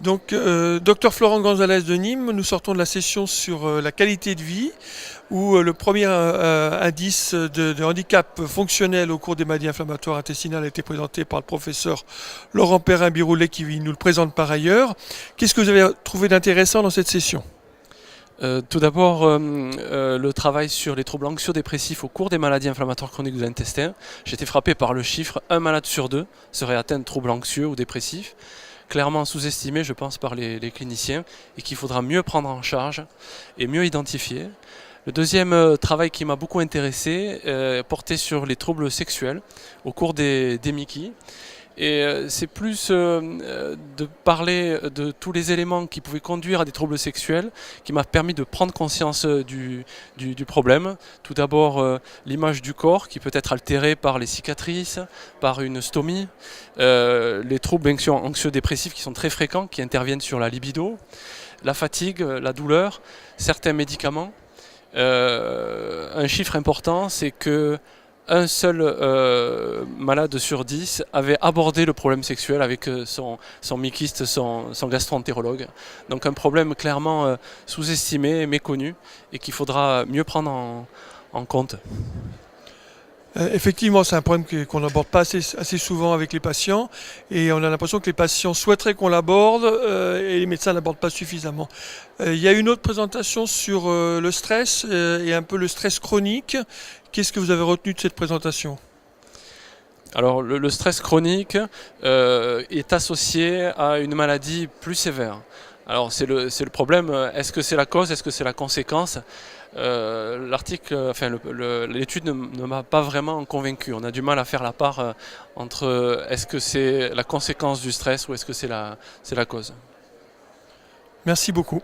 Donc, docteur Florent Gonzalez de Nîmes, nous sortons de la session sur la qualité de vie, où le premier indice de handicap fonctionnel au cours des maladies inflammatoires intestinales a été présenté par le professeur Laurent Perrin-Biroulet, qui nous le présente par ailleurs. Qu'est-ce que vous avez trouvé d'intéressant dans cette session? Tout d'abord, le travail sur les troubles anxio-dépressifs au cours des maladies inflammatoires chroniques de l'intestin. J'ai été frappé par le chiffre, un malade sur deux serait atteint de troubles anxieux ou dépressifs, clairement sous-estimé, je pense, par les cliniciens, et qu'il faudra mieux prendre en charge et mieux identifier. Le deuxième travail qui m'a beaucoup intéressé portait sur les troubles sexuels au cours des MICI. Et c'est plus de parler de tous les éléments qui pouvaient conduire à des troubles sexuels qui m'a permis de prendre conscience du problème. Tout d'abord, l'image du corps qui peut être altérée par les cicatrices, par une stomie, les troubles anxio-dépressifs qui sont très fréquents, qui interviennent sur la libido, la fatigue, la douleur, certains médicaments. Un chiffre important, c'est que un seul malade sur 10 avait abordé le problème sexuel avec son myquiste, son gastro-entérologue. Donc un problème clairement sous-estimé, méconnu, et qu'il faudra mieux prendre en compte. Effectivement, c'est un problème qu'on n'aborde pas assez souvent avec les patients, et on a l'impression que les patients souhaiteraient qu'on l'aborde et les médecins ne l'abordent pas suffisamment. Il y a une autre présentation sur le stress et un peu le stress chronique. Qu'est-ce que vous avez retenu de cette présentation? Alors le stress chronique est associé à une maladie plus sévère. Alors c'est le problème, est-ce que c'est la cause, est-ce que c'est la conséquence? L'étude ne m'a pas vraiment convaincu. On a du mal à faire la part entre est-ce que c'est la conséquence du stress ou est-ce que c'est la cause. Merci beaucoup.